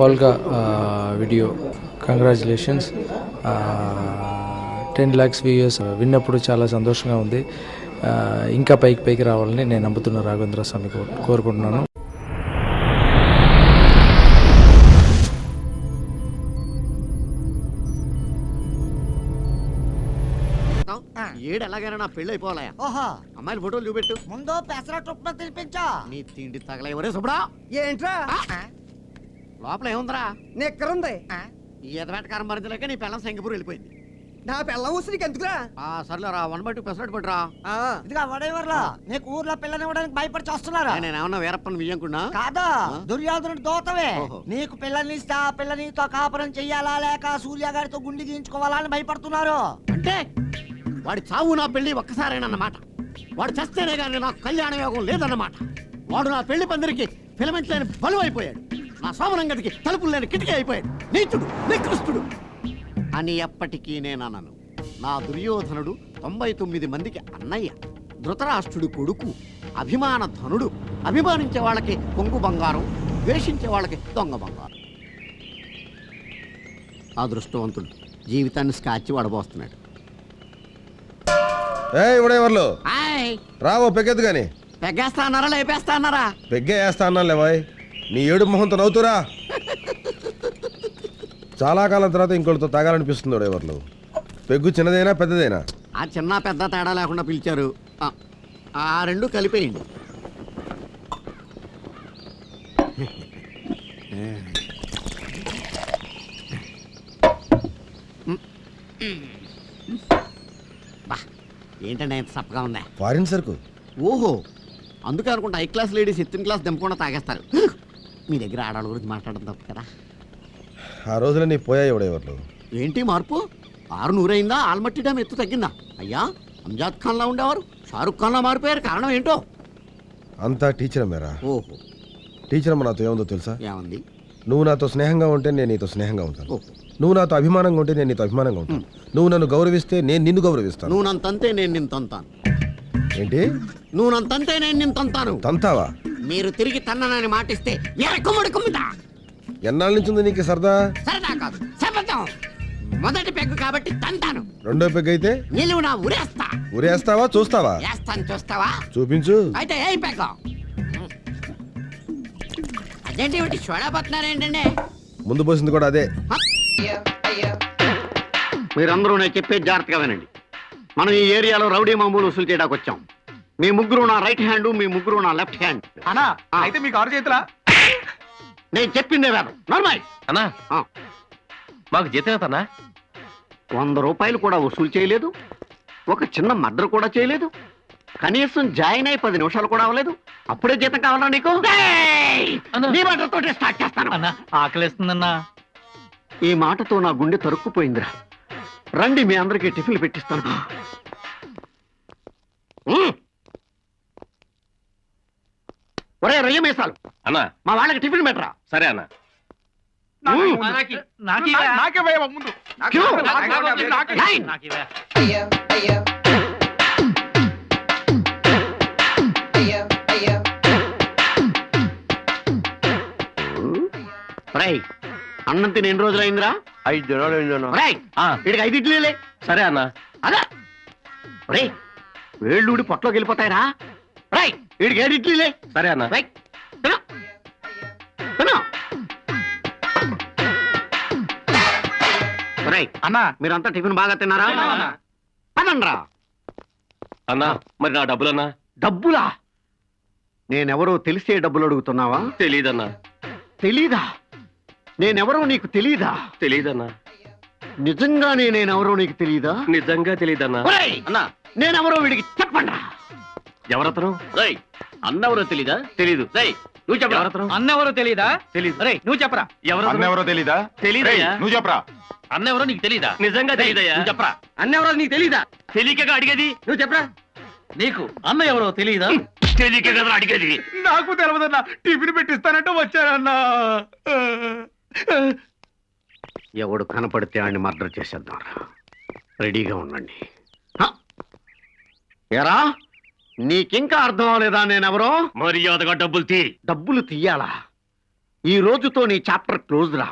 Volga video congratulations. 10 lakhs viewers విన్నప్పుడు చాలా సంతోషంగా ఉంది. ఇంకా పైకి రావాలని నేను నమ్ముతున్న రాఘవేంద్ర స్వామి కోరుకుంటున్నాను. ఏడు ఎలాగైనా నా పెళ్ళి అయిపోవాలయా. ఓహో, అమ్మాయిల ఫోటోలు చూపెట్టు. ముందు పెసరట్టు ఉప్మా తినిపించా. నీ తిండి తగలేవరే సుబ్రా. ఏంట్రా లోపల ఏముందిరా? నిక్కరుంది. ఈ ఎదవేటకారం మరింతలేక నీ పిల్లం సింగపూర్ వెళ్ళిపోయింది. నా పిల్లం ఊసి నీకు ఎందుకురా? సర్లేరా 1/2 పెసరట్టు పట్టురా. ఇదిగా వడేవర్లా నీకు ఊర్లో పిల్లని ఇవ్వడానికి భయపడి చేస్తున్నారా? నేనేమన్నా వీరప్పని వియ్యంకున్నా కాదా, దుర్యోధనుడు దోతవే. ఓహో. నీకు పిల్లని ఇస్తే ఆ పిల్లనితో కాపురం చెయ్యాలా లేక సూర్య గారితో గుండి గీయించుకోవాలా అని భయపడుతున్నారు. అంటే వాడి చావు నా పెళ్లి ఒక్కసారేనన్నమాట. వాడు చస్తేనే కానీ నాకు కళ్యాణ యోగం లేదన్నమాట. వాడు నా పెళ్లి పందిరికి ఫిలమెంట్ లేని బలువు అయిపోయాడు. నా సోమరంగడికి తలుపులు లేని కిటికీ అయిపోయాడు. నీచుడు, నికృష్టుడు అని ఎప్పటికీ నేనన్నాను. నా దుర్యోధనుడు 99 మందికి అన్నయ్య, ధృతరాష్ట్రుడి కొడుకు, అభిమాన ధనుడు. అభిమానించే వాళ్ళకి కొంగు బంగారం, ద్వేషించే వాళ్ళకి దొంగ బంగారం. అదృష్టవంతుడు జీవితాన్ని స్కాచి వడబోస్తున్నాడు. ఇవిడెవర్లు ఆయ్ రావో పెగ్గెద్దు గాని. పెగ్గేస్తా అన్నారా లేపేస్తా అన్నారా? పెగ్గే వేస్తా అన్నా లేవాయ్. నీ ఏడు మొహంతో నవ్వుతురా. చాలా కాలం తర్వాత ఇంకోటితో తాగాలనిపిస్తుంది ఎవరు. పెగ్గు చిన్నదైనా పెద్దదైనా? ఆ చిన్న పెద్ద తేడా లేకుండా పిలిచారు. ఆ రెండు కలిపేయండి. ఏంటంటే ఎంత సప్పగా ఉందా? ఫారిన్ సరుకు. ఓహో, అందుకే అనుకుంటా high class ladies 8th class దింపకుండా తాగేస్తారు. మీ దగ్గర ఆడవాళ్ళ గురించి మాట్లాడడం తప్పు కదా. ఆ రోజులో నీ పోయా ఎవడెవర్లు. ఏంటి మార్పు? 600 అయిందా? ఆల్మట్టి డ్యామ్ ఎత్తు తగ్గిందా? అయ్యా, అంజాద్ ఖాన్లా ఉండేవారు షారుఖ్ ఖాన్లా మారిపోయారు. కారణం ఏంటో? అంతా టీచర్ మేరా. ఓహో, టీచర్ అమ్మ నాతో ఏముందో తెలుసా? ఏమంది? నువ్వు నాతో స్నేహంగా ఉంటే నేను నీతో స్నేహంగా ఉంటాను. ఓహో, నువ్వు నాతో అభిమానంగా ఉంటే నేను నీతో అభిమానంగా ఉంటాను. నువ్వు నన్ను గౌరవిస్తే నేను నిన్ను గౌరవిస్తాను. నువ్వు నన్ను తంతే నేను నిన్ను తంతాను. ఏంటి? నువ్వు నన్ను తంతే నేను నిన్ను తంతాను. తంతావా? మీరు తిరిగి తన్ననని మాటిస్తే ఎరకుముడి కుమ్ముతా. ఎన్నాళ్ళ నుంచి ఉంది నీకు సరదా? సరదా కాదు, శపథం. మొదటి పెగ్గు కాబట్టి తంతాను. రెండో పెగ్ అయితే నిలువు నా ఉరేస్తా. ఉరేస్తావా చూస్తావా? వేస్తాను, చూస్తావా? చూపించు. అయితే ఏ పెగ్గ? అదేంటి ఒకటి చూడబోతున్నారేంటండి? ముందు పోసింది కూడా అదే. మీరందరూ నేను చెప్పేది జాగ్రత్తగా వినండి. మనం ఈ ఏరియాలో రౌడీ మామూలు వసూలు చేయడానికి వచ్చాం. మీ ముగ్గురు నా రైట్ హ్యాండ్, మీ ముగ్గురు నా లెఫ్ట్ హ్యాండ్. అన్నా అయితే మీకు 6 చేతులా? నేను చెప్పిందే వేదం. నార్మల్ అన్నా మాకు జీతం ఎంత అన్నా? 100 రూపాయలు కూడా వసూలు చేయలేదు. ఒక చిన్న మర్డర్ కూడా చేయలేదు. కనీసం జాయిన్ అయి 10 నిమిషాలు కూడా అవ్వలేదు. అప్పుడే జీతం కావాలా నీకు? నీ మాటతో స్టార్ట్ చేస్తాను. అన్నా ఆకలిస్తుందన్నా. ఈ మాటతో నా గుండె తరుక్కుపోయిందిరా. రండి, మీ అందరికీ టిఫిన్లు పెట్టిస్తాను. ఒరే రొయ్య మీసాలు అన్నా మా వాళ్ళకి టిఫిన్ పెట్టరా. సరే అన్నా. క్యూ? లైన్. ఒరేయ్, అన్నం తిని ఎన్ని రోజులు అయిందిరా? 5 దినాలు అయిందన్నా. ఒరేయ్, వీడికి 5 ఇడ్లీలే. సరే అన్నా. అదా ఒరేయ్, వేళ్ళూడి పొట్టలోకి వెళ్ళిపోతాయిరా. ఒరేయ్, వీడికి 7 ఇడ్లీలే. సరే అన్నా. రైట్, తిను తిను. ఒరేయ్ అన్నా మీరంతా టిఫిన్ బాగా తిన్నారా? పదండ్రా. అన్నా మరి నా డబ్బులన్నా? డబ్బులా? నేనెవరో తెలిసే డబ్బులు అడుగుతున్నావా? తెలీదన్నా. తెలీదా? నేనెవరో నీకు తెలీదా? తెలీదన్నా. నిజంగానే నేనెవరో నీకు తెలీదా? నిజంగా తెలీదన్నా. ఒరేయ్, అన్నా నేనెవరో వీడికి చెప్పండ్రా. ఎవరతను? రేయ్ అన్నెవరో తెలీదా? తెలీదు. రేయ్ నువ్వు చెప్పరా. ఎవరతను? అన్నెవరో తెలీదా? తెలీదు. రేయ్ నువ్వు చెప్పరా. ఎవరో తెలీదా? తెలీదయ్యా. నువ్వు చెప్పరా. అన్నెవరో నీకు తెలీదా? నిజంగా తెలీదయ్యా. నువ్వు చెప్పరా. అన్నెవరో నీకు తెలీదా? తెలియకగా అడిగేది. నువ్వు చెప్పరా. నీకు అన్న ఎవరో తెలీదా? తెలియక కదా అడిగేది. నాకు తెలవదన్నా. టిఫిన్ పెట్టిస్తానంటే వచ్చానన్నా. ఎవడు కనపడితే ఆడిని మర్డర్ చేసేద్దాం. రెడీగా ఉండండి. ఎరా, నీకింకా అర్థం అవ్వలేదా నేనెవరో? మర్యాదగా డబ్బులు తీ. డబ్బులు తీయాలా? ఈ రోజుతో నీ చాప్టర్ క్లోజ్ రా.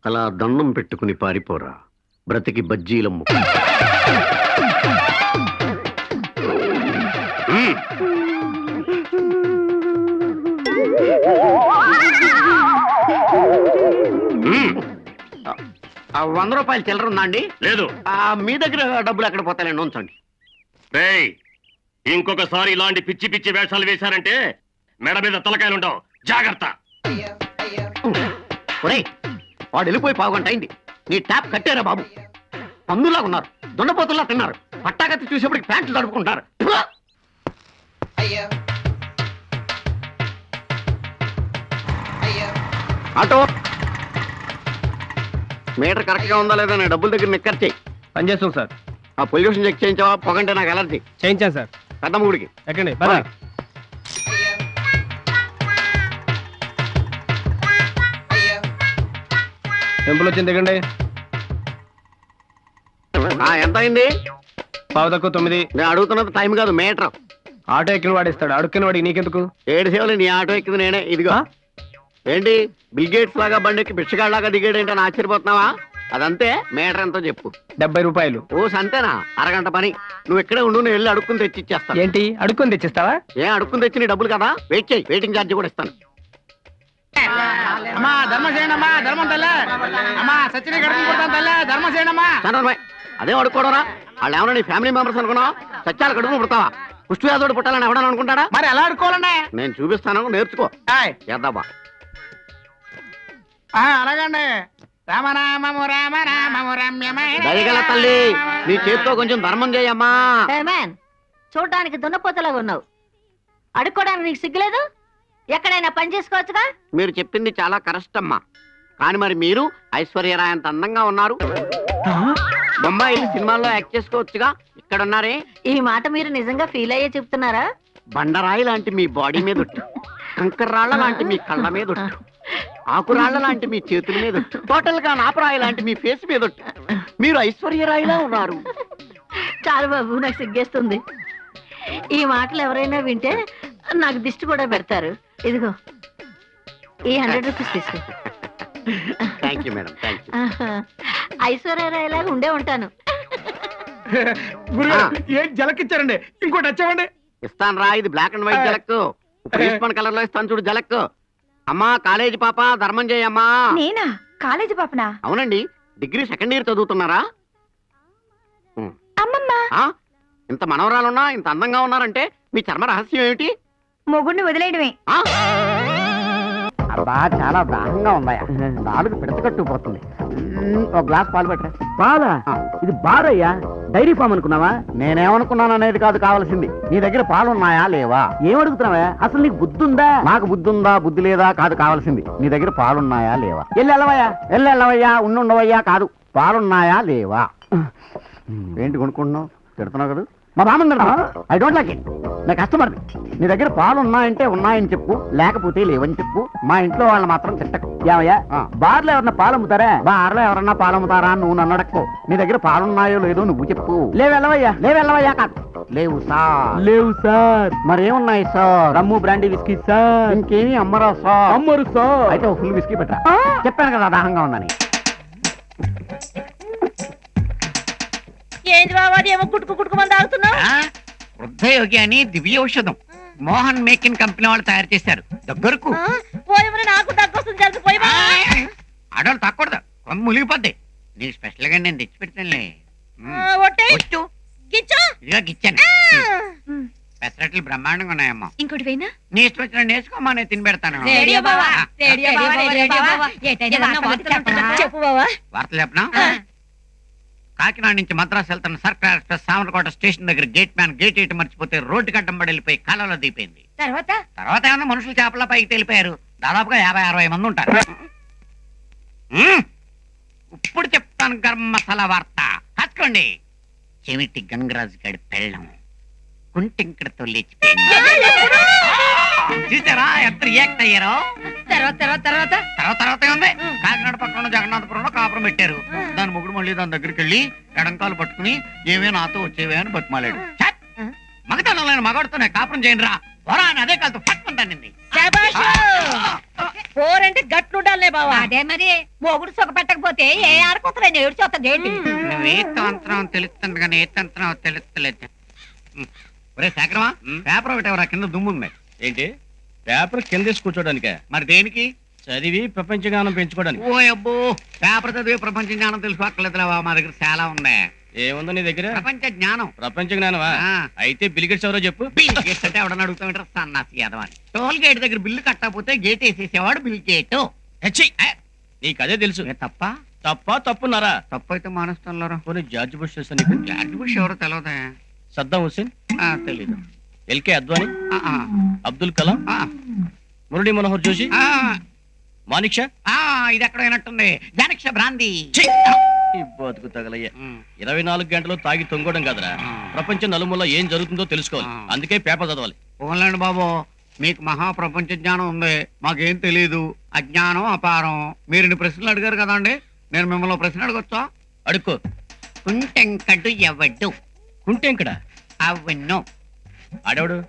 అలా దండం పెట్టుకుని పారిపోరా, బ్రతికి బజ్జీల ముక్క. ఆ 100 రూపాయలు చిల్లర ఉందా అండి? లేదు. మీ దగ్గర డబ్బులు ఎక్కడ పోతాయండి, ఉంచండి. రేయ్, ఇంకొకసారి ఇలాంటి పిచ్చి పిచ్చి వేషాలు వేశారంటే మెడ మీద తలకాయలు ఉండవు. జాగ్రత్త. ఒరేయ్, వాడు వెళ్ళిపోయి పావుగంట అయింది. నీ ట్యాప్ కట్టారా బాబు? పందులా ఉన్నారు, దున్నపోతుల్లా తిన్నారు. పట్టాకత్తి చూసేప్పటికి ప్యాంట్లు తడుపుకుంటారు. ఆటో మీటర్ కరెక్ట్ గా ఉందా లేదా డబ్బుల దగ్గర నిక్కర్ చేయి. పనిచేస్తాం సార్. ఆ పొల్యూషన్ చెక్ చేయించావా? పొగంటే నాకు అలర్జీ. చేయించాను సార్. పెద్దమ్మగుడికి ఎక్కండి. టెంపుల్ వచ్చింది, దిగండి. ఎంత అయింది? 9:15. నేను అడుగుతున్నది టైం కాదు, మీటర్. ఆటో ఎక్కిన వాడిస్తాడు, అడుక్కుని వాడికి నీకెందుకు? 7 సేవలు నీ ఆటో ఎక్కింది నేనే. ఇదిగో. ఏంటి బిల్ గేట్స్ లాగా బండికి బిచ్చగాళ్ళలాగా దిగాడేంటి అని ఆశ్చర్యపోతున్నావా? అదంతే. మీటర్ ఎంతో చెప్పు. 70 రూపాయలు. ఓ సంతేనా? అరగంట పని. నువ్వు ఇక్కడే ఉండు, నేను వెళ్ళి అడుక్కుని తెచ్చి ఇచ్చేస్తాను. ఏంటి అడుక్కొని తెచ్చిస్తావా? అడుక్కుని తెచ్చి నీ డబ్బులు కదా, వెయిట్ చేయి. వెయిటింగ్ ఛార్జ్ కూడా ఇస్తాను. అమ్మా ధర్మం చేయండి అమ్మా, ధర్మం తల్లే. అమ్మా సచిన గడుపు కొడతాను తల్లే, ధర్మం చేయండి అమ్మా. చంద్రబాయ్, అదే అడుక్కోవడరా? వాళ్ళు ఏమన్నా నీ ఫ్యామిలీ మెంబర్స్ అనుకున్నావా? సత్యాలు కడుపు పుడతావా? కుష్టి వ్యాధుడు పుట్టాలని ఎవడని అనుకుంటాడా? మరి ఎలా అడుకోవాలండి? నేను చూపిస్తాను, నేర్చుకో. చేద్దామా? అలాగండి. రామనామము రామ రామము రమ్యమైన దయగల తల్లి, నీ చేతితో కొంచెం ధర్మం చేయమ్మా. చూడడానికి దున్నపోతలాగా ఉన్నావు, అడుక్కోడానికి నీకు సిగ్గులేదు? ఎక్కడైనా పని చేసుకోవచ్చుగా. మీరు చెప్పింది చాలా కరెక్ట్ అమ్మా. కానీ మరి మీరు ఐశ్వర్యరాయ్ అంత అందంగా ఉన్నారు, బొమ్మాయిలు సినిమాల్లో యాక్ట్ చేసుకోవచ్చుగా. ఇక్కడ ఉన్నారే. ఈ మాట మీరు నిజంగా ఫీల్ అయ్యే చెప్తున్నారా? బండరాయి లాంటి మీ బాడీ మీద ఒట్టు, కంకర్రాళ్ల లాంటి మీ కళ్ళ మీద ఒట్టు, ఆకురాళ్ల లాంటి మీ చేతుల మీద ఒట్టు, టోటల్ గా నాపరాయి లాంటి మీ ఫేస్ మీద ఒట్టు. మీరు ఐశ్వర్యరాయిలా ఉన్నారు. చాలు బాబు, నాకు సిగ్గేస్తుంది. ఈ మాటలు ఎవరైనా వింటే నాకు దిష్టి కూడా పెడతారు. ఇదిగో ఈ 100 రూపీస్ తీసుకో. Thank you madam, thank you. ఐశ్వర్యరాయలాగా ఉండే ఉంటాను. ఏం జలకిచ్చారండి? ఇంకోటి వచ్చామండి. ఇస్తాను రా, ఇది బ్లాక్ అండ్ వైట్ జలక్. ఇప్పుడు ఈస్పన్ కలర్ లో ఇస్తాను చూడు జలక్. అమ్మా కాలేజీ పాప, ధర్మం చేయమ్మా. నేనా? కాలేజీ పాపనా? అవునండి. డిగ్రీ 2nd ఇయర్ చదువుతున్నారా? అమ్మమ్మ, ఇంత మనవరాలున్నా ఇంత అందంగా ఉన్నారంటే మీ చర్మ రహస్యం ఏమిటి? మొగుడిని వదిలేయడమే. అబ్బా చాలా దాహంగా ఉందాయా, నాలుగు పిడతకట్టుకుపోతుంది. ఒక గ్లాస్ పాలు పెట్టరా. పాలా? ఇది బారయ్యా, డైరీ ఫామ్ అనుకున్నావా? నేనేమనుకున్నాను అనేది కాదు కావాల్సింది, నీ దగ్గర పాలున్నాయా లేవా? ఏమడుగుతున్నావా? అసలు నీకు బుద్ధి ఉందా? నాకు బుద్ధి ఉందా బుద్ధి లేదా కాదు కావాల్సింది, నీ దగ్గర పాలున్నాయా లేవా? వెళ్ళవయ్యా. వెళ్ళవయ్యా, ఉండవయ్యా కాదు, పాలున్నాయా లేవా? ఏంటి కొనుక్కుంటున్నావు? తిడుతున్నావు కదా. మా బామ్మ ఐ డోంట్ లైక్ ఇట్. నా కస్టమర్, నీ దగ్గర పాలు ఉన్నాయంటే ఉన్నాయని చెప్పు, లేకపోతే లేవని చెప్పు. మా ఇంట్లో వాళ్ళు మాత్రం తిట్టకు. ఏమయ్యా, బార్లో ఎవరన్నా పాలు అమ్ముతారా? బార్లో ఎవరన్నా పాలు అమ్ముతారా అని నువ్వు నన్ను అడక్కో. నీ దగ్గర పాలున్నాయో లేదో నువ్వు చెప్పు. లేవెళ్ళవయ్యా. లేవెళ్ళవయ్యా కాదు, లేవు సార్. లేవు సార్. మరేమున్నాయి సార్? రమ్ము బ్రాండీ విస్కీ సార్. ఇంకేమీ అమ్మరా సార్? అమ్మరు సార్. అయితే ఒక ఫుల్ విస్కీ పెట్టరా. చెప్పాను కదా దాహంగా ఉందని. ఏంటి బాబా, ఏమో కుట్టుకు కుట్టుకుమని తాగుతున్నావు? వృద్ధయోగి అని దివ్య ఔషధం మోహన్ మేకిన్ కంపెనీ వాళ్ళు తయారు చేశారు. దగ్గరకు నాకు తగ్గొస్తుంది, జరిగిపోయి ఆడవాళ్ళు తాకూడదు, కొంత ములిగిపోద్ది. నీకు స్పెషల్ గా నేను తెచ్చి పెడతానులే. వచ్చు, ఇదిగా గిచ్చాను. పెసరట్లు బ్రహ్మాండంగా ఉన్నాయమ్మా. ఇంకోటి వేనా? నీ ఇష్టం వచ్చిన నేర్చుకోమా, నేను తిని పెడతాను. చెప్పు బావా. వార్తలు చెప్పనా? కాకినాడ నుంచి మద్రాసు వెళ్తున్న సర్కార్ ఎక్స్ప్రెస్ సామర్లకోట స్టేషన్ దగ్గర గేట్ మ్యాన్ గేట్ ఇటు మర్చిపోతే రోడ్డు కట్టంబడి వెళ్ళిపోయి కాలంలో దిగిపోయింది. తర్వాత ఏమన్నా మనుషులు చేపల పైకి తెలిపారు. దాదాపుగా 50-60 మంది ఉంటారు. ఇప్పుడు చెప్తాను గరం మసాలా వార్త, కట్టుకోండి. చెవిటి గంగరాజు గడి పెళ్ళం కుంటింకడతో లేచిపోయింది. చూసారా ఎంత రియాక్ట్ అయ్యారో? తర్వాత ఉంది. కాకినాడ పక్కన జగన్నాథపురంలో కాపురం పెట్టారు. దాని మొగుడు మళ్ళీ దాని దగ్గరికి వెళ్ళి ఎడంకాలు పట్టుకుని ఏవే నాతో వచ్చేవే అని బతిమాలాడు. మగతనంలో మగడుతూనే కాపురం చేయండి రా వరా అని అదే కాదు పట్టుకుంటానండి. పోరంటే గట్లుండాలే బావా. అదే మరి మొగుడు సుఖ పెట్టకపోతే ఏ ఆడకొత్తలేని ఏడు చూస్తుంది ఏంటి నువ్వు ఏ తంత్రం తెలుస్తుంది కానీ ఏ తంత్రం తెలుస్తలేదు. ఒరే శేఖరమా, పేపర్ ఒకటి ఎవరా కింద దుమ్ముంది. ఏంటి పేపర్ కిందేసి కూర్చోడానికే? మరి దేనికి? చదివి ప్రపంచ జ్ఞానం పెంచుకోవడానికి. ఓ అబ్బో, పేపర్ చదివి ప్రపంచ జ్ఞానం తెలుసుకోక్కర్లేదులేవా, మా దగ్గర చాలా ఉంది. ఏముంది నీ దగ్గర? ప్రపంచ జ్ఞానం. ప్రపంచ జ్ఞానమా? ఆ. అయితే బిలిగెట్స్ ఎవరో చెప్పు. బిల్ గేట్స్ అంటే ఎవడన్నా అడుగుతామంటారు సన్నాసి యాదవాని. టోల్ గేట్ దగ్గర బిల్లు కట్టకపోతే గేట్ వేసేసేవాడు బిల్ గేట్. హెచ్చి! నీకు అదే తెలుసు. తప్ప తప్పున్నారా? తప్పు అయితే మానేస్తాను. పోనీ జార్జ్ బుష్ తెలుసా నీకు? జార్జ్ బుష్ ఎవరో తెలియదా? సద్దాం హుస్సేన్, తెలీదు. ఎల్కే అద్వానీ, ఆ, ఆ, అబ్దుల్ కలాం, ఆ, మురళీ మనోహర్ జోషి, ఆ, మానిక్ షా. ఆ, ఇది ఎక్కడ అయినట్టుంది. జానక్ష భ్రాంతి. ఛీ! ఈ బతుకు తగలయ్యా. 24 గంటలు తాగి తొంగడం కదరా, ప్రపంచం నలుమూల ఏం జరుగుతుందో తెలుసుకోవాలి. అందుకే పేపర్ చదవాలి. పోన్లేండి బాబు, మీకు మహా ప్రపంచ జ్ఞానం ఉంది, మాకేం తెలీదు. అజ్ఞానం అపారం. మీరు ఇన్ని ప్రశ్నలు అడిగారు కదండి, నేను మిమ్మల్ని ప్రశ్న అడగొచ్చా? అడుక్కో. కుంటెంకడు ఎవడు? కుంటేంకడా? అవును. ఆడేవాడు?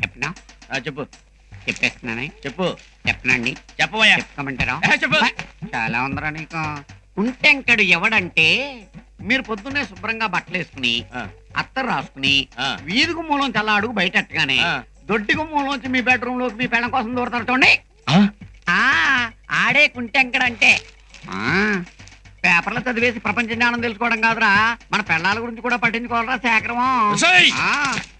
చెప్పనా? చెప్పు. చెప్పేస్తున్నానే. చెప్పు. చెప్పనండి. చెప్పవయ్యా. చెప్పుకోమంటారా? చెప్పు. చాలా ఉందరా నీకు. కుంటెంకడు ఎవడంటే, మీరు పొద్దున్నే శుభ్రంగా బట్టలు వేసుకుని అత్తరు రాసుకుని వీధికి మూలం చల్ల అడుగు బయట ఎట్టగానే దొడ్డికి మూలంచి మీ బెడ్రూమ్ లోకి మీ పెళ్ళం కోసం దూరతారు చూడండి, ఆడే కుంటెంకడంటే. పేపర్లో చదివేసి ప్రపంచ జ్ఞానం తెలుసుకోవడం కాదురా, మన పెళ్ళాల గురించి కూడా పట్టించుకోవాలరా శేఖరమా.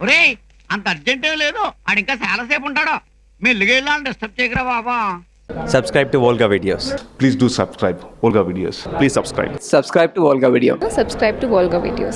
ఒరేయ్, అంత అర్జెంటే లేదు, ఆడింకా చాలాసేపు ఉంటాడు. మెల్లిగా వెళ్ళాలని డిస్టర్బ్ చేయకరా బాబా. Subscribe to Volga Videos. Please do subscribe Volga Videos. Please subscribe. Subscribe to Volga Video. Subscribe to Volga Videos.